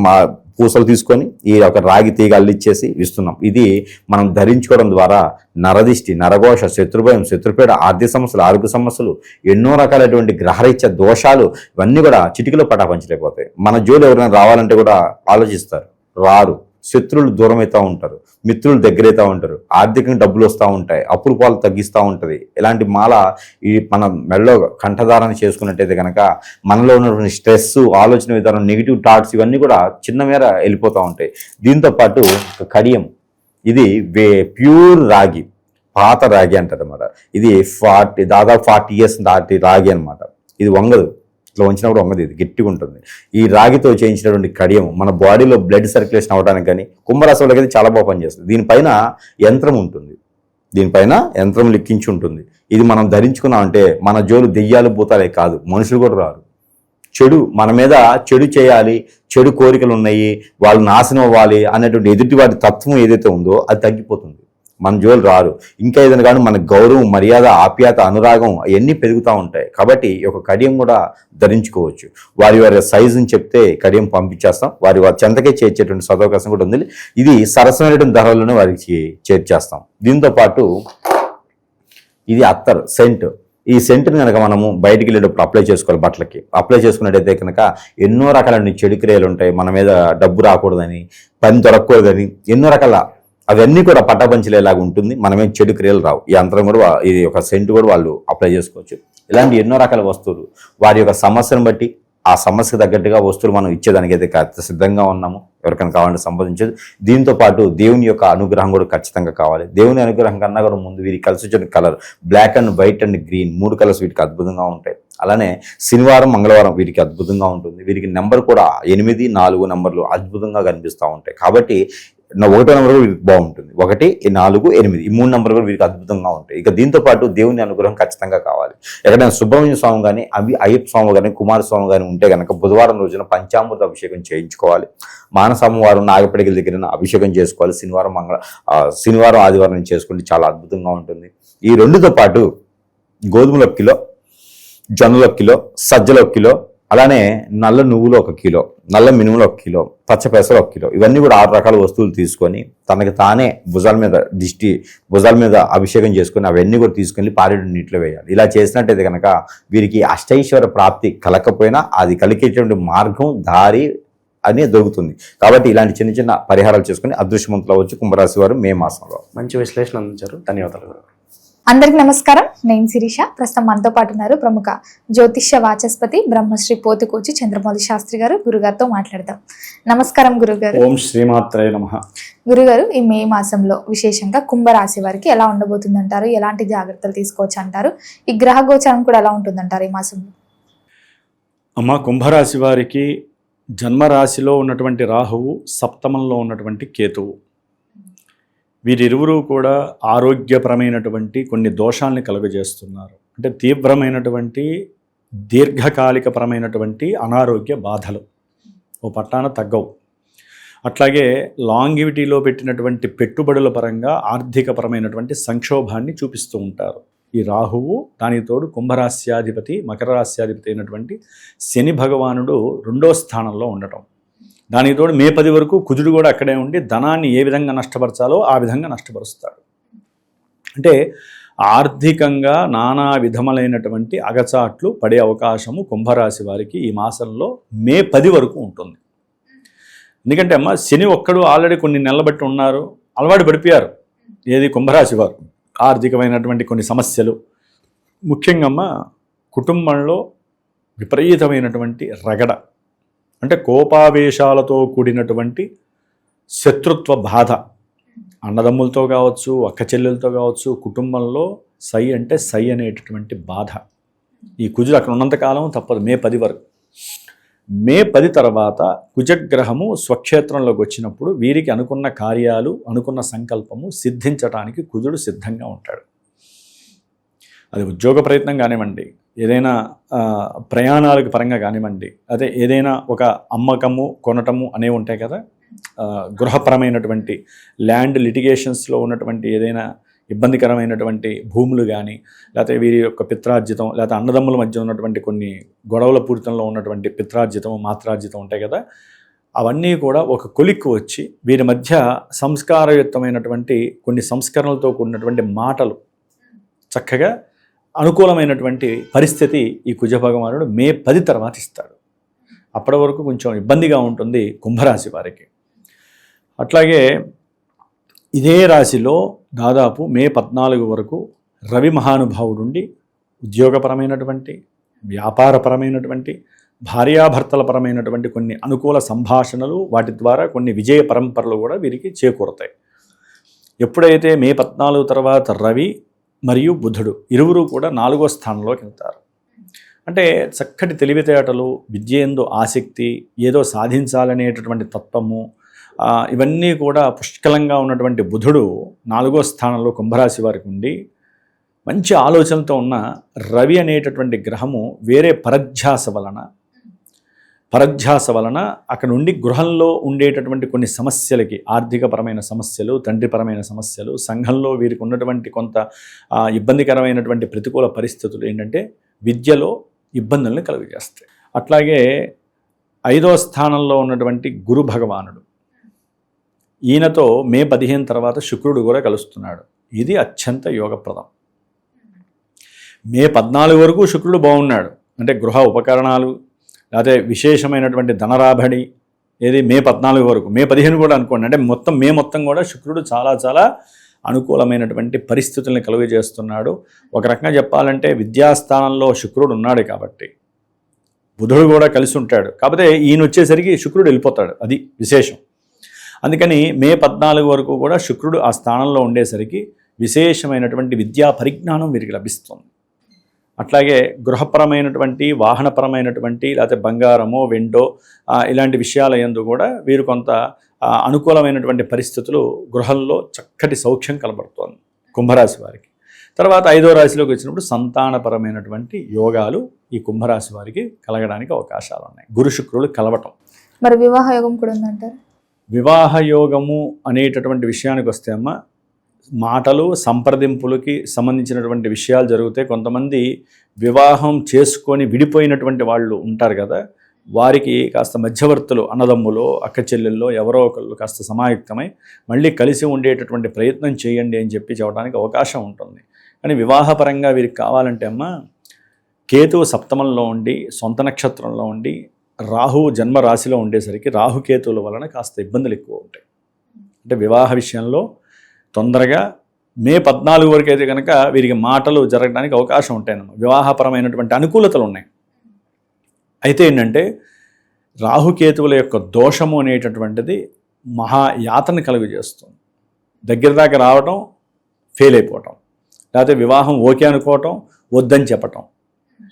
పూసలు తీసుకొని ఈ ఒక రాగి తీగ అల్లిచ్చేసి ఇస్తున్నాం. ఇది మనం ధరించుకోవడం ద్వారా నరదిష్టి, నరఘోష, శత్రుభయం, శత్రుపీడ, ఆర్థిక సమస్యలు, ఆరోగ్య సమస్యలు, ఎన్నో రకాలైనటువంటి గ్రహరీత్య దోషాలు ఇవన్నీ కూడా చిటికలో పటాపంచలేకపోతాయి. మన జోలు ఎవరైనా రావాలంటే కూడా ఆలోచిస్తారు, రారు. శత్రువులు దూరం అవుతూ ఉంటారు, మిత్రులు దగ్గరైతూ ఉంటారు, ఆర్థికంగా డబ్బులు వస్తూ ఉంటాయి, అప్పుల పాలు తగ్గిస్తూ ఉంటుంది. ఇలాంటి మాల ఈ మన మెడలో కంఠధారణ చేసుకున్నట్టయితే కనుక మనలో ఉన్నటువంటి స్ట్రెస్, ఆలోచన విధానం, నెగిటివ్ థాట్స్ ఇవన్నీ కూడా చిన్న మేర వెళ్ళిపోతూ ఉంటాయి. దీంతో పాటు కడియం, ఇది ప్యూర్ రాగి, పాత రాగి అంటారు అనమాట. ఇది దాదాపు 40 years దాటి రాగి అనమాట. ఇది వంగదు, ఇట్లా వంచినప్పుడు వంగదు, ఇది గట్టిగా ఉంటుంది. ఈ రాగితో చేయించినటువంటి కడియం మన బాడీలో బ్లడ్ సర్క్యులేషన్ అవ్వడానికి కానీ కుంభరాశి వాళ్ళకి చాలా బాగా పనిచేస్తుంది. దీనిపైన యంత్రం ఉంటుంది, దీనిపైన యంత్రం లిక్కించి ఉంటుంది. ఇది మనం ధరించుకున్నామంటే మన జోలు దెయ్యాలు భూతాలే కాదు, మనుషులు కూడా రారు. చెడు మన మీద చెడు చేయాలి, చెడు కోరికలు ఉన్నాయి, వాళ్ళు నాశనం అవ్వాలి అనేటువంటి ఎదుటి వాడి తత్వం ఏదైతే ఉందో అది తగ్గిపోతుంది. మన జోలు రారు. ఇంకా ఏదైనా కానీ మన గౌరవం, మర్యాద, ఆప్యాయత, అనురాగం అవన్నీ పెరుగుతూ ఉంటాయి. కాబట్టి ఒక కడియం కూడా ధరించుకోవచ్చు. వారి సైజుని చెప్తే కడియం పంపించేస్తాం, వారి చెంతకే చేర్చేటువంటి సదవకాశం కూడా ఉంది. ఇది సరసమైనటువంటి ధరలను వారికి చేర్చేస్తాం. దీంతో పాటు ఇది అత్తర్, సెంట్. ఈ సెంట్ని కనుక మనము బయటికి వెళ్ళేటప్పుడు అప్లై చేసుకోవాలి. బట్టలకి అప్లై చేసుకున్నట్టయితే కనుక ఎన్నో రకాల చెడు క్రియలు ఉంటాయి, మన మీద డబ్బు రాకూడదని, పని దొరకకూడదని, ఎన్నో రకాల అవన్నీ కూడా పటాపంచలేలాగా ఉంటుంది. మనమేం చెడు క్రియలు రావు. ఈ యంత్రం కూడా, ఇది ఒక సెంట్ కూడా వాళ్ళు అప్లై చేసుకోవచ్చు. ఇలాంటి ఎన్నో రకాల వస్తువులు వారి యొక్క సమస్యను బట్టి ఆ సమస్యకు తగ్గట్టుగా వస్తువులు మనం ఇచ్చేదానికి అయితే సిద్ధంగా ఉన్నాము. ఎవరికైనా కావాలంటే సంపాదించేది. దీంతో పాటు దేవుని యొక్క అనుగ్రహం కూడా ఖచ్చితంగా కావాలి. దేవుని అనుగ్రహం కన్నా కూడా ముందు వీరికి కలిసి వచ్చిన colour black and white and green, 3 colours వీటికి అద్భుతంగా ఉంటాయి. అలానే శనివారం, మంగళవారం వీరికి అద్భుతంగా ఉంటుంది. వీరికి నెంబర్ కూడా 8, 4 నెంబర్లు అద్భుతంగా కనిపిస్తూ ఉంటాయి. కాబట్టి 1వ నెంబర్ కూడా వీరికి బాగుంటుంది. 1, 4, 8 ఈ 3 నెంబర్ కూడా వీరికి అద్భుతంగా ఉంటాయి. ఇక దీంతో పాటు దేవుని అనుగ్రహం ఖచ్చితంగా కావాలి. ఎక్కడైనా సుబ్రహ్మణ్య స్వామి కానీ, అయ్యప్ప స్వామి కానీ, కుమారస్వామి కానీ ఉంటే కనుక బుధవారం రోజున పంచామృత అభిషేకం చేయించుకోవాలి. మానసోమవారం నాగపడిగల దగ్గర అభిషేకం చేసుకోవాలి. శనివారం, ఆదివారం చేసుకుంటే చాలా అద్భుతంగా ఉంటుంది. ఈ 2తో పాటు గోధుమలు 1 కిలో, జొన్నలు 1 కిలో, సజ్జలు 1 కిలో, అలానే నల్ల నువ్వులు 1 కిలో, నల్ల మినుములు 1 కిలో, పచ్చ పెసలు 1 కిలో, ఇవన్నీ కూడా 6 రకాల వస్తువులు తీసుకొని తనకి తానే భుజాల మీద అభిషేకం చేసుకొని అవన్నీ కూడా తీసుకొని పారేడు నీటిలో వేయాలి. ఇలా చేసినట్టయితే కనుక వీరికి అష్టైశ్వర్య ప్రాప్తి కలకపోయినా అది కలిగేటువంటి మార్గం, దారి అని దొరుకుతుంది. కాబట్టి ఇలాంటి చిన్న చిన్న పరిహారాలు చేసుకుని అదృష్టవంతులు అవ్వచ్చు కుంభరాశి వారు మే మాసంలో. మంచి విశ్లేషణ అందించారు, ధన్యవాదాలు. అందరికి నమస్కారం. నేను శిరీష. ప్రస్తుతం మనతో పాటు ఉన్నారు ప్రముఖ జ్యోతిష్య వాచస్పతి బ్రహ్మశ్రీ పోతుకూచి చంద్రమౌళి శాస్త్రి గారు. గురుగారితో మాట్లాడదాం. నమస్కారం గురుగారు. ఓం శ్రీమాత్రే నమః. గురుగారు, ఈ మే మాసంలో విశేషంగా కుంభరాశి వారికి ఎలా ఉండబోతుంది అంటారు? ఎలాంటి జాగ్రత్తలు తీసుకోవచ్చు అంటారు? ఈ గ్రహ గోచారం కూడా ఎలా ఉంటుందంటారు ఈ మాసంలో? అమ్మ, కుంభరాశి వారికి జన్మరాశిలో ఉన్నటువంటి రాహువు, సప్తమంలో ఉన్నటువంటి కేతువు, వీరిరువురు కూడా ఆరోగ్యపరమైనటువంటి కొన్ని దోషాలని కలుగజేస్తున్నారు. అంటే తీవ్రమైనటువంటి దీర్ఘకాలికపరమైనటువంటి అనారోగ్య బాధలు ఓ పట్టాన తగ్గవు. అట్లాగే లాంగివిటీలో పెట్టినటువంటి పెట్టుబడుల పరంగా ఆర్థికపరమైనటువంటి సంక్షోభాన్ని చూపిస్తూ ఉంటారు ఈ రాహువు. దానికి తోడు కుంభరాశ్యాధిపతి, మకర రాశ్యాధిపతి అయినటువంటి శని భగవానుడు 2వ స్థానంలో ఉండటం, దానికి తోడు మే 10 వరకు కుజుడు కూడా అక్కడే ఉండి ధనాన్ని ఏ విధంగా నష్టపరచాలో ఆ విధంగా నష్టపరుస్తాడు. అంటే ఆర్థికంగా నానా విధములైనటువంటి అగచాట్లు పడే అవకాశము కుంభరాశి వారికి ఈ మాసంలో మే 10 వరకు ఉంటుంది. ఎందుకంటే అమ్మ, శని ఒక్కడు ఆల్రెడీ కొన్ని నెలల బట్టి ఉన్నారు, అలవాటు పడిపోయారు. ఏది కుంభరాశి వారు ఆర్థికమైనటువంటి కొన్ని సమస్యలు, ముఖ్యంగా అమ్మ కుటుంబంలో విపరీతమైనటువంటి రగడ, అంటే కోపావేశాలతో కూడినటువంటి శత్రుత్వ బాధ, అన్నదమ్ములతో కావచ్చు, అక్క చెల్లెలతో కావచ్చు, కుటుంబంలో సై అంటే సై అనేటటువంటి బాధ. ఈ కుజుడు అక్కడ ఉన్నంతకాలం తప్పదు, మే 10 వరకు. మే 10 తర్వాత కుజగ్రహము స్వక్షేత్రంలోకి వచ్చినప్పుడు వీరికి అనుకున్న కార్యాలు, అనుకున్న సంకల్పము సిద్ధించడానికి కుజుడు సిద్ధంగా ఉంటాడు. అది ఉద్యోగ ప్రయత్నం కానివ్వండి, ఏదైనా ప్రయాణాలకు పరంగా కానివ్వండి, అదే ఏదైనా ఒక అమ్మకము కొనటము అనేవి ఉంటాయి కదా, గృహపరమైనటువంటి ల్యాండ్ లిటిగేషన్స్లో ఉన్నటువంటి ఏదైనా ఇబ్బందికరమైనటువంటి భూములు కానీ, లేకపోతే వీరి యొక్క పిత్రార్జితం, లేకపోతే అన్నదమ్ముల మధ్య ఉన్నటువంటి కొన్ని గొడవల పూరితంలో ఉన్నటువంటి పిత్రార్జితం, మాత్రార్జితం ఉంటాయి కదా, అవన్నీ కూడా ఒక కొలిక్కు వచ్చి వీరి మధ్య సంస్కారయుక్తమైనటువంటి కొన్ని సంస్కరణలతో కూడినటువంటి మాటలు చక్కగా అనుకూలమైనటువంటి పరిస్థితి ఈ కుజ భగవానుడు మే 10 తర్వాత ఇస్తాడు. అప్పటి వరకు కొంచెం ఇబ్బందిగా ఉంటుంది కుంభరాశి వారికి. అట్లాగే ఇదే రాశిలో దాదాపు మే 14 వరకు రవి మహానుభావుడుండి ఉద్యోగపరమైనటువంటి, వ్యాపారపరమైనటువంటి, భార్యాభర్తల పరమైనటువంటి కొన్ని అనుకూల సంభాషణలు, వాటి ద్వారా కొన్ని విజయ పరంపరలు కూడా వీరికి చేకూరతాయి. ఎప్పుడైతే మే 14 తర్వాత రవి మరియు బుధుడు ఇరువురు కూడా 4వ స్థానంలోకి వెళ్తారు, అంటే చక్కటి తెలివితేటలు, విద్యందు ఆసక్తి, ఏదో సాధించాలనేటటువంటి తత్వము, ఇవన్నీ కూడా పుష్కలంగా ఉన్నటువంటి బుధుడు 4వ స్థానంలో కుంభరాశి వారికి ఉండి మంచి ఆలోచనలతో ఉన్న రవి అనేటటువంటి గ్రహము వేరే పరధ్యాస వలన అక్కడ నుండి గృహంలో ఉండేటటువంటి కొన్ని సమస్యలకి, ఆర్థికపరమైన సమస్యలు, తండ్రిపరమైన సమస్యలు, సంఘంలో వీరికి ఉన్నటువంటి కొంత ఇబ్బందికరమైనటువంటి ప్రతికూల పరిస్థితులు ఏంటంటే విద్యలో ఇబ్బందులను కలుగజేస్తాయి. అట్లాగే 5వ స్థానంలో ఉన్నటువంటి గురు భగవానుడు, ఈయనతో మే 15 తర్వాత శుక్రుడు కూడా కలుస్తున్నాడు. ఇది అత్యంత యోగప్రదం. మే 14 వరకు శుక్రుడు బాగున్నాడు, అంటే గృహ ఉపకరణాలు, లేకపోతే విశేషమైనటువంటి ధనరాబడి, ఏది మే 14 వరకు. మే 15 కూడా అనుకోండి, అంటే మే మొత్తం కూడా శుక్రుడు చాలా చాలా అనుకూలమైనటువంటి పరిస్థితుల్ని కలుగజేస్తున్నాడు. ఒక రకంగా చెప్పాలంటే విద్యాస్థానంలో శుక్రుడు ఉన్నాడు కాబట్టి బుధుడు కూడా కలిసి ఉంటాడు, కాకపోతే ఈయన వచ్చేసరికి శుక్రుడు వెళ్ళిపోతాడు, అది విశేషం. అందుకని మే 14 వరకు కూడా శుక్రుడు ఆ స్థానంలో ఉండేసరికి విశేషమైనటువంటి విద్యా పరిజ్ఞానం వీరికి లభిస్తుంది. అట్లాగే గృహపరమైనటువంటి, వాహనపరమైనటువంటి, లేకపోతే బంగారమో వెండో ఇలాంటి విషయాల యందు కూడా వీరు కొంత అనుకూలమైనటువంటి పరిస్థితులు, గృహంలో చక్కటి సౌఖ్యం కనబడుతోంది కుంభరాశి వారికి. తర్వాత 5వ రాశిలోకి వచ్చినప్పుడు సంతానపరమైనటువంటి యోగాలు ఈ కుంభరాశి వారికి కలగడానికి అవకాశాలు ఉన్నాయి, గురు శుక్రులు కలవటం. మరి వివాహ యోగం కూడా ఉందంటారు? వివాహ యోగము అనేటటువంటి విషయానికి వస్తే అమ్మ, మాటలు, సంప్రదింపులకి సంబంధించినటువంటి విషయాలు జరిగితే కొంతమంది వివాహం చేసుకొని విడిపోయినటువంటి వాళ్ళు ఉంటారు కదా, వారికి కాస్త మధ్యవర్తులు, అన్నదమ్ములో, అక్క చెల్లెల్లో ఎవరో ఒకళ్ళు కాస్త సమాయుక్తమై మళ్ళీ కలిసి ఉండేటటువంటి ప్రయత్నం చేయండి అని చెప్పడానికి అవకాశం ఉంటుంది. కానీ వివాహపరంగా వీరికి కావాలంటే అమ్మ, కేతువు సప్తమంలో ఉండి, సొంత నక్షత్రంలో ఉండి, రాహువు జన్మ రాశిలో ఉండేసరికి రాహుకేతువుల వలన కాస్త ఇబ్బందులు ఎక్కువ ఉంటాయి. అంటే వివాహ విషయంలో తొందరగా మే 14 వరకు అయితే కనుక వీరికి మాటలు జరగడానికి అవకాశం ఉంటాయన్నమాట, వివాహపరమైనటువంటి అనుకూలతలు ఉన్నాయి. అయితే ఏంటంటే రాహుకేతువుల యొక్క దోషము అనేటటువంటిది మహాయాతన కలుగజేస్తుంది. దగ్గర దాకా రావటం, ఫెయిల్ అయిపోవటం, లేకపోతే వివాహం ఓకే అనుకోవటం, వద్దని చెప్పటం,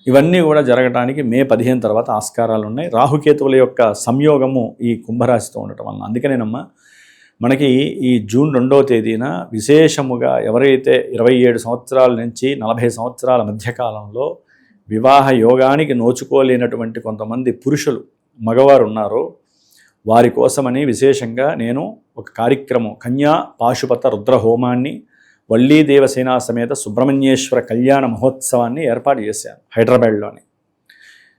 ఇవన్నీ కూడా జరగడానికి మే 15 తర్వాత ఆస్కారాలు ఉన్నాయి. రాహుకేతువుల యొక్క సంయోగము ఈ కుంభరాశితో ఉండటం వలన. అందుకనేనమ్మా మనకి ఈ జూన్ 2వ తేదీన విశేషముగా ఎవరైతే 27 సంవత్సరాల నుంచి 40 సంవత్సరాల మధ్యకాలంలో వివాహ యోగానికి నోచుకోలేనటువంటి కొంతమంది పురుషులు, మగవారు ఉన్నారో వారి కోసమని విశేషంగా నేను ఒక కార్యక్రమం, కన్యా పాశుపత రుద్ర హోమాన్ని, వల్లీ దేవసేనా సమేత సుబ్రహ్మణ్యేశ్వర కళ్యాణ మహోత్సవాన్ని ఏర్పాటు చేశాను హైదరాబాద్లోని.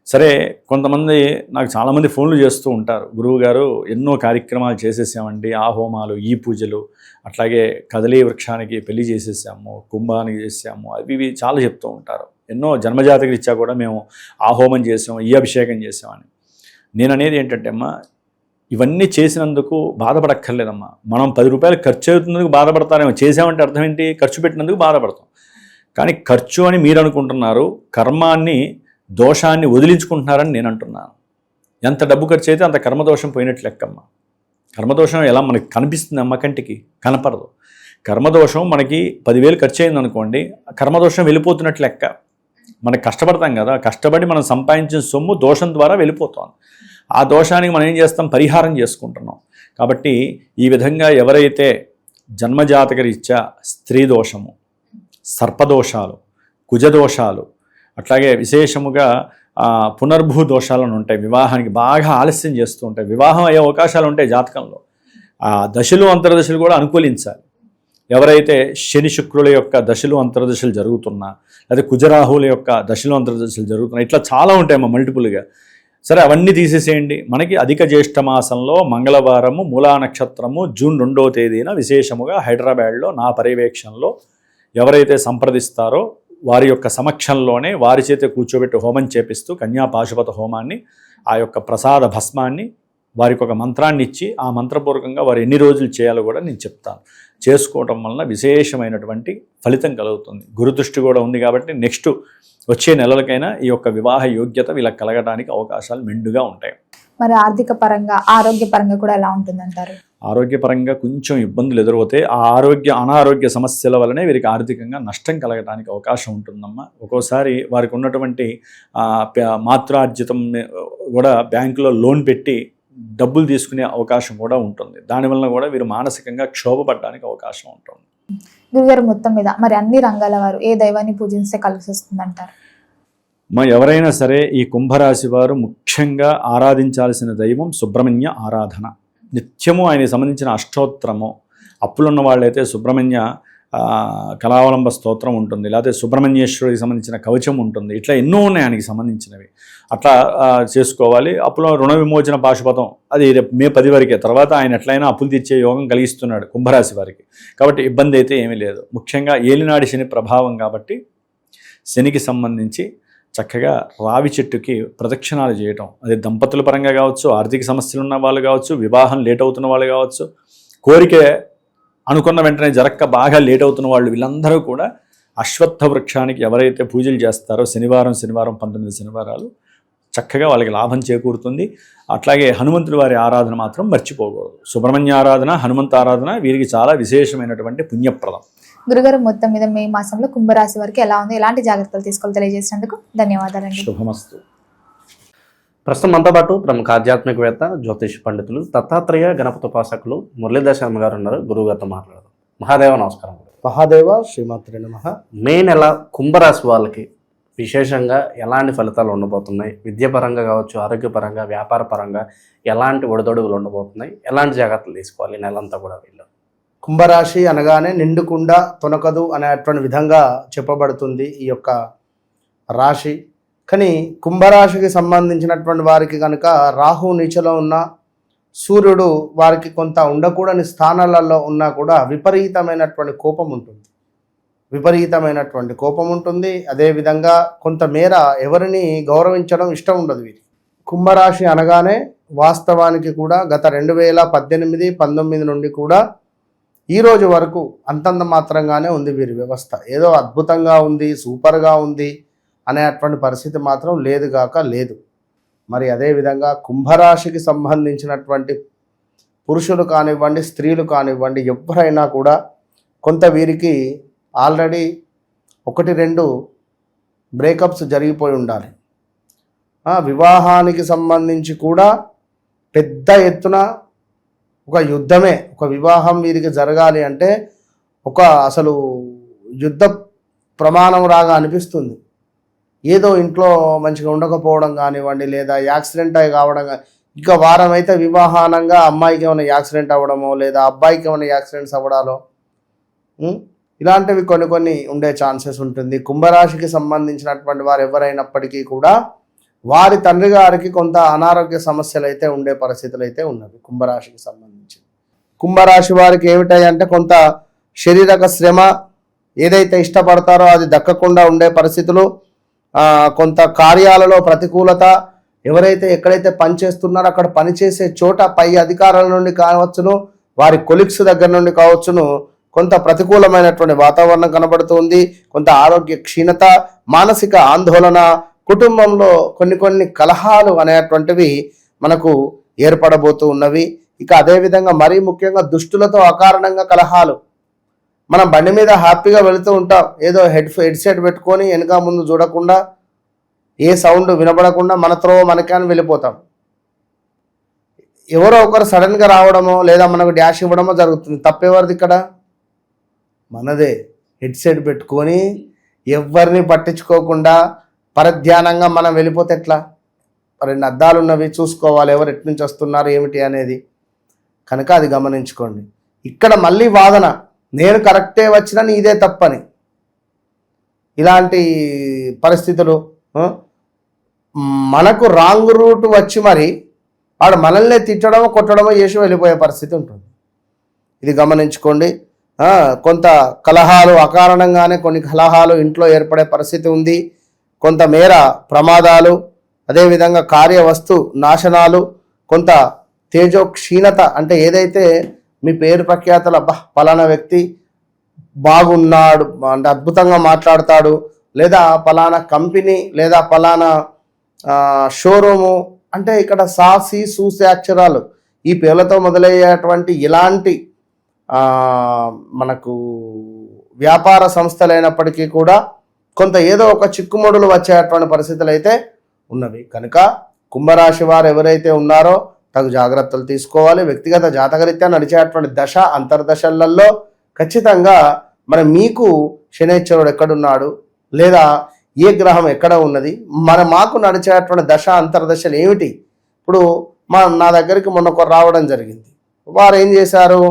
సరే, కొంతమంది నాకు చాలామంది ఫోన్లు చేస్తూ ఉంటారు, గురువుగారు ఎన్నో కార్యక్రమాలు చేసేసామండి, ఆ హోమాలు, ఈ పూజలు, అట్లాగే కదలీ వృక్షానికి పెళ్లి చేసేసాము, కుంభానికి చేసాము, అవి ఇవి చాలా చెప్తూ ఉంటారు. ఎన్నో జన్మజాతక రీత్యా కూడా మేము ఆ హోమం చేసాము, ఈ అభిషేకం చేసామని. నేను అనేది ఏంటంటే అమ్మా, ఇవన్నీ చేసినందుకు బాధపడక్కర్లేదమ్మా. మనం 10 రూపాయలు ఖర్చు అవుతున్నందుకు బాధపడతారేమో, చేసామంటే అర్థం ఏంటి? ఖర్చు పెట్టినందుకు బాధపడతాం. కానీ ఖర్చు అని మీరు అనుకుంటున్నారు, కర్మాన్ని దోషాన్ని వదిలించుకుంటున్నారని నేను అంటున్నాను. ఎంత డబ్బు ఖర్చు అయితే అంత కర్మదోషం పోయినట్లు లెక్కమ్మా. కర్మదోషం ఎలా మనకి కనిపిస్తుంది అమ్మ? కంటికి కనపడదు. కర్మదోషం మనకి 10,000 ఖర్చు అయింది అనుకోండి, కర్మదోషం వెళ్ళిపోతున్నట్లు లెక్క. మనకి కష్టపడతాం కదా, కష్టపడి మనం సంపాదించిన సొమ్ము దోషం ద్వారా వెళ్ళిపోతుంది. ఆ దోషానికి మనం ఏం చేస్తాం? పరిహారం చేసుకుంటున్నాం. కాబట్టి ఈ విధంగా ఎవరైతే జన్మజాతకరీత్యా స్త్రీ దోషము, సర్పదోషాలు, కుజదోషాలు, అట్లాగే విశేషముగా పునర్భూ దోషాలను ఉంటాయి, వివాహానికి బాగా ఆలస్యం చేస్తూ ఉంటాయి, వివాహం అయ్యే అవకాశాలు ఉంటాయి జాతకంలో. ఆ దశలు అంతర్దశలు కూడా అనుకూలించాలి. ఎవరైతే శని శుక్రుల యొక్క దశలు అంతర్దశలు జరుగుతున్నా, లేదా కుజరాహువుల యొక్క దశలు అంతర్దశలు జరుగుతున్నా, ఇట్లా చాలా ఉంటాయమ్మా మల్టిపుల్గా. సరే, అవన్నీ తీసేసేయండి. మనకి అధిక జ్యేష్ఠ మాసంలో మంగళవారము మూలా నక్షత్రము జూన్ 2వ తేదీన విశేషముగా హైదరాబాద్లో నా పర్యవేక్షణలో ఎవరైతే సంప్రదిస్తారో వారి యొక్క సమక్షంలోనే వారి చేత కూర్చోబెట్టి హోమం చేపిస్తూ కన్యా పాశుపత హోమాన్ని, ఆ యొక్క ప్రసాద భస్మాన్ని, వారికి ఒక మంత్రాన్ని ఇచ్చి ఆ మంత్రపూర్వకంగా వారు ఎన్ని రోజులు చేయాలో కూడా నేను చెప్తాను. చేసుకోవటం వలన విశేషమైనటువంటి ఫలితం కలుగుతుంది. గురుదృష్టి కూడా ఉంది కాబట్టి నెక్స్ట్ వచ్చే నెలలకైనా ఈ యొక్క వివాహ యోగ్యత వీళ్ళకి కలగడానికి అవకాశాలు మెండుగా ఉంటాయి. మరి ఆర్థిక పరంగా, ఆరోగ్య పరంగా కూడా ఎలా ఉంటుందంటారు? ఆరోగ్యపరంగా కొంచెం ఇబ్బందులు ఎదురవుతాయి. ఆ అనారోగ్య సమస్యల వల్లనే వీరికి ఆర్థికంగా నష్టం కలగడానికి అవకాశం ఉంటుందమ్మా. ఒక్కోసారి వారికి ఉన్నటువంటి మాతృార్జితం కూడా బ్యాంకులో లోన్ పెట్టి డబ్బులు తీసుకునే అవకాశం కూడా ఉంటుంది. దానివల్ల కూడా వీరు మానసికంగా క్షోభపడడానికి అవకాశం ఉంటుంది. గురుగారు, మొత్తం మీద మరి అన్ని రంగాల వారు ఏ దైవాన్ని పూజిస్తే కలిసి వస్తుందంటారు? ఎవరైనా సరే ఈ కుంభరాశి వారు ముఖ్యంగా ఆరాధించాల్సిన దైవం సుబ్రహ్మణ్య ఆరాధన. నిత్యము ఆయనకి సంబంధించిన అష్టోత్తరము, అప్పులున్న వాళ్ళైతే సుబ్రహ్మణ్య కళావలంబ స్తోత్రం ఉంటుంది, లేకపోతే సుబ్రహ్మణ్యేశ్వరుడికి సంబంధించిన కవచం ఉంటుంది. ఇట్లా ఎన్నో ఉన్నాయి ఆయనకి సంబంధించినవి. అట్లా చేసుకోవాలి. అప్పుల రుణ విమోచన పాశుపతం అది మే 10 వరకే. తర్వాత ఆయన ఎట్లయినా అప్పులు తీర్చే యోగం కలిగిస్తున్నాడు కుంభరాశి వారికి. కాబట్టి ఇబ్బంది అయితే ఏమీ లేదు. ముఖ్యంగా ఏలినాడి శని ప్రభావం కాబట్టి శనికి సంబంధించి చక్కగా రావి చెట్టుకి ప్రదక్షిణాలు చేయటం, అది దంపతుల పరంగా కావచ్చు, ఆర్థిక సమస్యలు ఉన్న వాళ్ళు కావచ్చు, వివాహం లేట్ అవుతున్న వాళ్ళు కావచ్చు, కోరిక అనుకున్న వెంటనే జరక్క బాగా లేట్ అవుతున్న వాళ్ళు, వీళ్ళందరూ కూడా అశ్వత్థ వృక్షానికి ఎవరైతే పూజలు చేస్తారో శనివారం 19 శనివారాలు చక్కగా వాళ్ళకి లాభం చేకూరుతుంది. అట్లాగే హనుమంతుడి వారి ఆరాధన మాత్రం మర్చిపోకూడదు. సుబ్రహ్మణ్య ఆరాధన, హనుమంత ఆరాధన వీరికి చాలా విశేషమైనటువంటి పుణ్యప్రదం. గురుగారు, మొత్తం మీద మే మాసంలో కుంభరాశి వారికి ఎలా ఉంది, ఎలాంటి జాగ్రత్తలు తీసుకోవాలి తెలియజేసినందుకు ధన్యవాదాలండి. శుభమస్తు. ప్రస్తుతం మనతో పాటు ప్రముఖ ఆధ్యాత్మికవేత్త, జ్యోతిష పండితులు, దత్తాత్రేయ గణపతి ఉపాసకులు మురళీధర్ శర్మ గారు ఉన్నారు. గురువు గారితో మాట్లాడదాం. మహాదేవ నమస్కారం. మహాదేవ శ్రీమాత్రే నమః. మే నెల కుంభరాశి వాళ్ళకి విశేషంగా ఎలాంటి ఫలితాలు ఉండబోతున్నాయి? విద్యాపరంగా కావచ్చు, ఆరోగ్యపరంగా, వ్యాపార పరంగా ఎలాంటి ఒడిదొడుగులు ఉండబోతున్నాయి? ఎలాంటి జాగ్రత్తలు తీసుకోవాలి నెలంతా కూడా వీళ్ళు? కుంభరాశి అనగానే నిండుకుండా తొనకదు అనేటువంటి విధంగా చెప్పబడుతుంది ఈ యొక్క రాశి. కానీ కుంభరాశికి సంబంధించినటువంటి వారికి కనుక రాహు నీచలో ఉన్న, సూర్యుడు వారికి కొంత ఉండకూడని స్థానాలలో ఉన్నా కూడా విపరీతమైనటువంటి కోపం ఉంటుంది. అదేవిధంగా కొంతమేర ఎవరిని గౌరవించడం ఇష్టం ఉండదు వీరికి. కుంభరాశి అనగానే వాస్తవానికి కూడా గత 2018, 19 నుండి కూడా ఈ రోజు వరకు అంతంత మాత్రంగానే ఉంది వీరి వ్యవస్థ. ఏదో అద్భుతంగా ఉంది, సూపర్గా ఉంది అనేటువంటి పరిస్థితి మాత్రం లేదు. మరి అదేవిధంగా కుంభరాశికి సంబంధించినటువంటి పురుషులు కానివ్వండి, స్త్రీలు కానివ్వండి, ఎవరైనా కూడా కొంత వీరికి ఆల్రెడీ 1-2 బ్రేకప్స్ జరిగిపోయి ఉండాలి. వివాహానికి సంబంధించి కూడా పెద్ద ఎత్తున ఒక యుద్ధమే, ఒక వివాహం వీరికి జరగాలి అంటే అసలు యుద్ధ ప్రమాణం రాగా అనిపిస్తుంది. ఏదో ఇంట్లో మంచిగా ఉండకపోవడం కానివ్వండి, లేదా యాక్సిడెంట్ అయి కావడం, ఇక వారం అయితే వివాహానంగా అమ్మాయికి ఏమైనా యాక్సిడెంట్ అవ్వడమో, లేదా అబ్బాయికి ఏమైనా యాక్సిడెంట్స్ అవ్వడాలో, ఇలాంటివి కొన్ని ఉండే ఛాన్సెస్ ఉంటుంది. కుంభరాశికి సంబంధించినటువంటి వారు ఎవరైనప్పటికీ కూడా వారి తండ్రి గారికి కొంత అనారోగ్య సమస్యలు అయితే ఉండే పరిస్థితులు అయితే ఉన్నవి కుంభరాశికి సంబంధించి. కుంభరాశి వారికి ఏమిటాయంటే కొంత శారీరక శ్రమ, ఏదైతే ఇష్టపడతారో అది దక్కకుండా ఉండే పరిస్థితులు, కొంత కార్యాలలో ప్రతికూలత, ఎవరైతే ఎక్కడైతే పని చేస్తున్నారో అక్కడ పనిచేసే చోట పై అధికారుల నుండి కావచ్చును, వారి కొలిక్స్ దగ్గర నుండి కావచ్చును, కొంత ప్రతికూలమైనటువంటి వాతావరణం కనబడుతుంది. కొంత ఆరోగ్య క్షీణత, మానసిక ఆందోళన, కుటుంబంలో కొన్ని కలహాలు అనేటువంటివి మనకు ఏర్పడబోతూ ఉన్నవి. ఇక అదేవిధంగా మరీ ముఖ్యంగా దుష్టులతో అకారణంగా కలహాలు. మనం బండి మీద హ్యాపీగా వెళుతూ ఉంటాం, ఏదో హెడ్సెట్ పెట్టుకొని వెనక ముందు చూడకుండా, ఏ సౌండ్ వినపడకుండా మనతో మనకే అని వెళ్ళిపోతాం. ఎవరో ఒకరు సడన్గా రావడమో లేదా మనకు డ్యాష్ ఇవ్వడమో జరుగుతుంది. తప్పెవరిది ఇక్కడ? మనదే. హెడ్సెట్ పెట్టుకొని ఎవరిని పట్టించుకోకుండా పరధ్యానంగా మనం వెళ్ళిపోతే ఎట్లా? 2 అద్దాలు ఉన్నవి, చూసుకోవాలి ఎవరు ఎటు నుంచి వస్తున్నారు ఏమిటి అనేది. కనుక అది గమనించుకోండి. ఇక్కడ మళ్ళీ వాదన, నేను కరెక్టే వచ్చినా నీదే తప్పని. ఇలాంటి పరిస్థితులు, మనకు రాంగ్ రూట్ వచ్చి మరి వాడు మనల్ని తిట్టడమో కొట్టడమో చేసి వెళ్ళిపోయే పరిస్థితి ఉంటుంది. ఇది గమనించుకోండి. కొంత కలహాలు, అకారణంగానే కొన్ని కలహాలు ఇంట్లో ఏర్పడే పరిస్థితి ఉంది. కొంతమేర ప్రమాదాలు, అదేవిధంగా కార్యవస్తు నాశనాలు, కొంత తేజో క్షీణత. అంటే ఏదైతే మీ పేరు ప్రఖ్యాతలు, అబ్బా పలానా వ్యక్తి బాగున్నాడు అంటే అద్భుతంగా మాట్లాడతాడు, లేదా పలానా కంపెనీ లేదా పలానా షోరూము, అంటే ఇక్కడ సాసి సూసి అక్షరాలు ఈ పేర్లతో మొదలయ్యేటువంటి ఇలాంటి మనకు వ్యాపార సంస్థలైనప్పటికీ కూడా కొంత ఏదో ఒక చిక్కుముడులు వచ్చేటువంటి పరిస్థితులు అయితే ఉన్నవి. కనుక కుంభరాశి వారు ఎవరైతే ఉన్నారో తగు జాగ్రత్తలు తీసుకోవాలి. వ్యక్తిగత జాతకరీత్యా నడిచేటువంటి దశ అంతర్దశలలో ఖచ్చితంగా మరి మీకు శనైశ్వరుడు ఎక్కడున్నాడు లేదా ఏ గ్రహం ఎక్కడ ఉన్నది, మాకు నడిచేటువంటి దశ అంతర్దశలు ఏమిటి. ఇప్పుడు నా దగ్గరికి మొన్న ఒకరు రావడం జరిగింది. వారు ఏం చేశారు,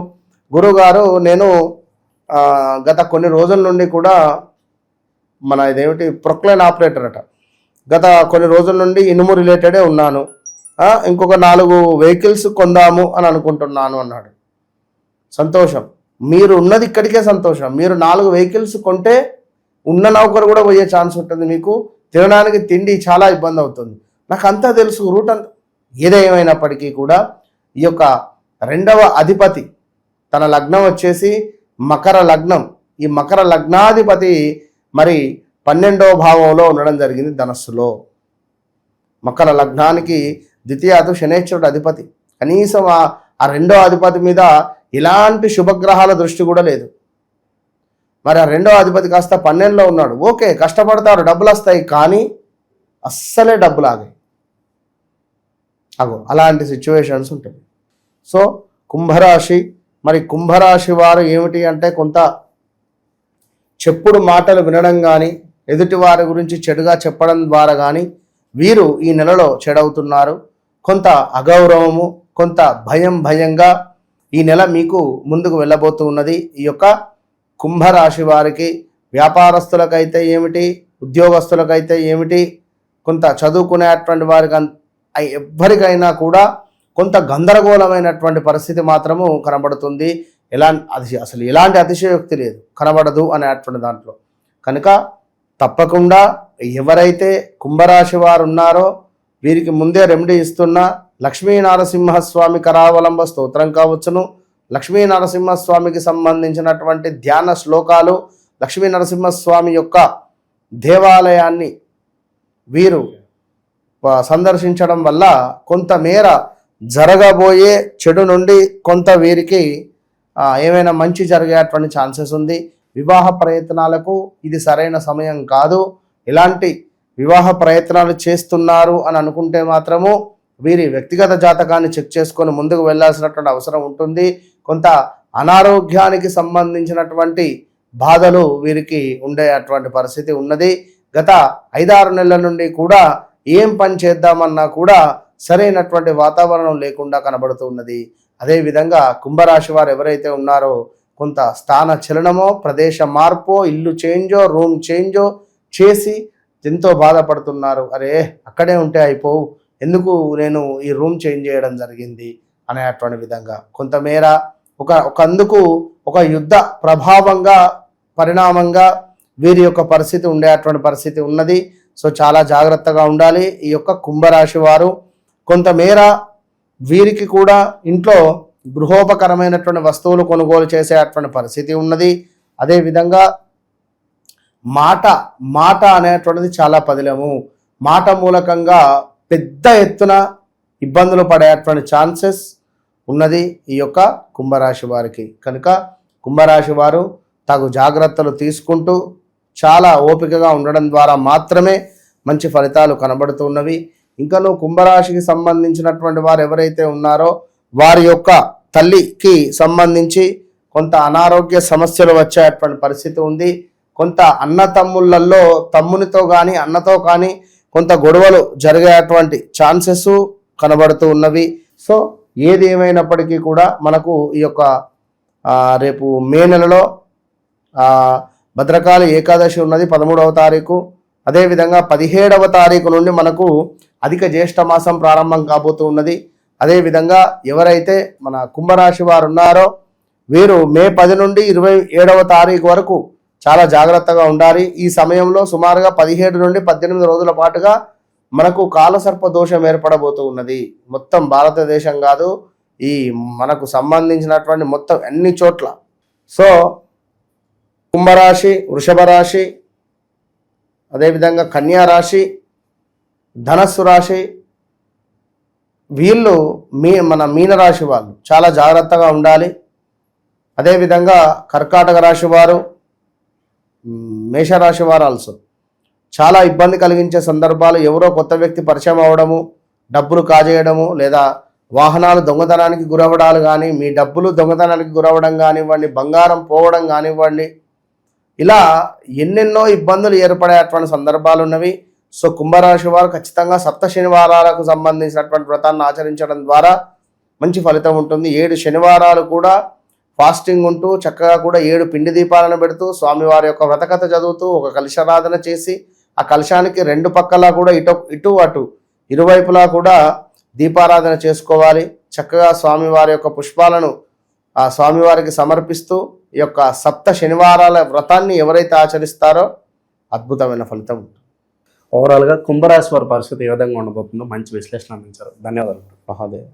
గురువుగారు నేను గత కొన్ని రోజుల నుండి కూడా మన ఇదేమిటి ప్రొక్లైన్ ఆపరేటర్ అట, గత కొన్ని రోజుల నుండి ఇనుము రిలేటెడే ఉన్నాను, ఇంకొక 4 వెహికల్స్ కొందాము అని అనుకుంటున్నాను అన్నాడు. సంతోషం, మీరు ఉన్నది ఇక్కడికే సంతోషం. మీరు 4 వెహికల్స్ కొంటే ఉన్న నౌకరు కూడా పోయే ఛాన్స్ ఉంటుంది. మీకు తినడానికి తిండి చాలా ఇబ్బంది అవుతుంది. నాకు అంతా తెలుసు రూట్ అంతా. ఏదేమైనప్పటికీ కూడా ఈ యొక్క 2వ అధిపతి తన లగ్నం వచ్చేసి మకర లగ్నం. ఈ మకర లగ్నాధిపతి మరి 12వ భావంలో ఉండడం జరిగింది ధనస్సులో. మకర లగ్నానికి ద్వితీయాదు శనైశ్వరుడు అధిపతి. కనీసం ఆ 2వ అధిపతి మీద ఇలాంటి శుభగ్రహాల దృష్టి కూడా లేదు. మరి ఆ 2వ అధిపతి కాస్త 12లో ఉన్నాడు. ఓకే, కష్టపడతారు, డబ్బులు వస్తాయి, కానీ అస్సలే డబ్బులు ఆగాయి. అలాంటి సిచ్యువేషన్స్ ఉంటాయి. సో కుంభరాశి, మరి కుంభరాశి వారు ఏమిటి అంటే కొంత చెప్పుడు మాటలు వినడం కానీ, ఎదుటి వారి గురించి చెడుగా చెప్పడం ద్వారా కానీ వీరు ఈ నెలలో చెడవుతున్నారు. కొంత అగౌరవము, కొంత భయంగా ఈ నెల మీకు ముందుకు వెళ్ళబోతూ ఉన్నది. ఈ యొక్క కుంభరాశి వారికి వ్యాపారస్తులకైతే ఏమిటి, ఉద్యోగస్తులకైతే ఏమిటి, కొంత చదువుకునేటువంటి వారికి ఎవ్వరికైనా కూడా కొంత గందరగోళమైనటువంటి పరిస్థితి మాత్రము కనబడుతుంది. అసలు ఎలాంటి అతిశయోక్తి లేదు, కనబడదు అనేటువంటి దాంట్లో. కనుక తప్పకుండా ఎవరైతే కుంభరాశి వారు ఉన్నారో వీరికి ముందే రెమెడీ ఇస్తున్న లక్ష్మీ నరసింహస్వామి కరావలంబ స్తోత్రం కావచ్చును, లక్ష్మీ నరసింహస్వామికి సంబంధించినటువంటి ధ్యాన శ్లోకాలు, లక్ష్మీ నరసింహస్వామి యొక్క దేవాలయాన్ని వీరు సందర్శించడం వల్ల కొంతమేర జరగబోయే చెడు నుండి కొంత వీరికి ఏమైనా మంచి జరిగేటువంటి ఛాన్సెస్ ఉంది. వివాహ ప్రయత్నాలకు ఇది సరైన సమయం కాదు. ఇలాంటి వివాహ ప్రయత్నాలు చేస్తున్నారు అని అనుకుంటే మాత్రము వీరి వ్యక్తిగత జాతకాన్ని చెక్ చేసుకొని ముందుకు వెళ్ళాల్సినటువంటి అవసరం ఉంటుంది. కొంత అనారోగ్యానికి సంబంధించినటువంటి బాధలు వీరికి ఉండేటువంటి పరిస్థితి ఉన్నది. గత 5-6 నెలల నుండి కూడా ఏం పని చేద్దామన్నా కూడా సరైనటువంటి వాతావరణం లేకుండా కనబడుతూ ఉన్నది. అదేవిధంగా కుంభరాశి వారు ఎవరైతే ఉన్నారో కొంత స్థాన చలనమో, ప్రదేశ మార్పో, ఇల్లు చేంజో, రూమ్ చేంజో చేసి ఎంతో బాధపడుతున్నారు. అరే అక్కడే ఉంటే అయిపోవు, ఎందుకు నేను ఈ రూమ్ చేంజ్ చేయడం జరిగింది అనేటువంటి విధంగా కొంతమేర అందుకు ఒక యుద్ధ ప్రభావంగా పరిణామంగా వీరి యొక్క పరిస్థితి ఉండేటువంటి పరిస్థితి ఉన్నది. సో చాలా జాగ్రత్తగా ఉండాలి ఈ యొక్క కుంభరాశి వారు. కొంతమేర వీరికి కూడా ఇంట్లో గృహోపకరమైనటువంటి వస్తువులు కొనుగోలు చేసేటువంటి పరిస్థితి ఉన్నది. అదేవిధంగా మాట అనేటువంటిది చాలా పదిలము. మాట మూలకంగా పెద్ద ఎత్తున ఇబ్బందులు పడేటువంటి ఛాన్సెస్ ఉన్నది ఈ యొక్క కుంభరాశి వారికి. కనుక కుంభరాశి వారు తగు జాగ్రత్తలు తీసుకుంటూ చాలా ఓపికగా ఉండడం ద్వారా మాత్రమే మంచి ఫలితాలు కనబడుతున్నవి. ఇంకనూ కుంభరాశికి సంబంధించినటువంటి వారు ఎవరైతే ఉన్నారో వారి యొక్క తల్లికి సంబంధించి కొంత అనారోగ్య సమస్యలు వచ్చేటువంటి పరిస్థితి ఉంది. కొంత అన్న తమ్ముళ్ళల్లో తమ్మునితో కానీ అన్నతో కానీ కొంత గొడవలు జరిగేటువంటి ఛాన్సెస్ కనబడుతూ ఉన్నవి. సో ఏది ఏమైనప్పటికీ కూడా మనకు ఈ యొక్క రేపు మే నెలలో భద్రకాళి ఏకాదశి ఉన్నది 13వ తారీఖు. అదేవిధంగా 17వ తారీఖు నుండి మనకు అధిక జ్యేష్ఠ మాసం ప్రారంభం కాబోతూ ఉన్నది. అదేవిధంగా ఎవరైతే మన కుంభరాశి వారు ఉన్నారో వీరు మే 10 నుండి 27వ తారీఖు వరకు చాలా జాగ్రత్తగా ఉండాలి. ఈ సమయంలో సుమారుగా 17 నుండి 18 రోజుల పాటుగా మనకు కాలసర్ప దోషం ఏర్పడబోతూ ఉన్నది. మొత్తం భారతదేశం కాదు, ఈ మనకు సంబంధించినటువంటి మొత్తం అన్ని చోట్ల. సో కుంభరాశి, వృషభ రాశి, అదేవిధంగా కన్యా రాశి, ధనస్సు రాశి, వీళ్ళు మన మీనరాశి వాళ్ళు చాలా జాగ్రత్తగా ఉండాలి. అదేవిధంగా కర్కాటక రాశి వారు, మేషరాశి వారు ఆల్సో చాలా ఇబ్బంది కలిగించే సందర్భాలు, ఎవరో కొత్త వ్యక్తి పరిచయం అవ్వడము, డబ్బులు కాజేయడము, లేదా వాహనాలు దొంగతనానికి గురవడాలు కానీ, మీ డబ్బులు దొంగతనానికి గురవడం కానివ్వండి, బంగారం పోవడం కానివ్వండి, ఇలా ఎన్నెన్నో ఇబ్బందులు ఏర్పడేటువంటి సందర్భాలు ఉన్నవి. సో కుంభరాశి వారు ఖచ్చితంగా సప్త శనివారాలకు సంబంధించినటువంటి వ్రతాన్ని ఆచరించడం ద్వారా మంచి ఫలితం ఉంటుంది. 7 శనివారాలు కూడా ఫాస్టింగ్ ఉంటూ చక్కగా కూడా 7 పిండి దీపాలను పెడుతూ స్వామివారి యొక్క వ్రతకథ చదువుతూ ఒక కలశారాధన చేసి ఆ కలశానికి 2 పక్కలా కూడా ఇటు అటు ఇరువైపులా కూడా దీపారాధన చేసుకోవాలి. చక్కగా స్వామివారి యొక్క పుష్పాలను ఆ స్వామివారికి సమర్పిస్తూ ఈ యొక్క సప్త శనివారాల వ్రతాన్ని ఎవరైతే ఆచరిస్తారో అద్భుతమైన ఫలితం ఉంటుంది. ఓవరాల్గా కుంభరాశి వారి పరిస్థితి ఏ విధంగా ఉండబోతుందో మంచి విశ్లేషణ అందించారు. ధన్యవాదాలు. మహాదేవ్.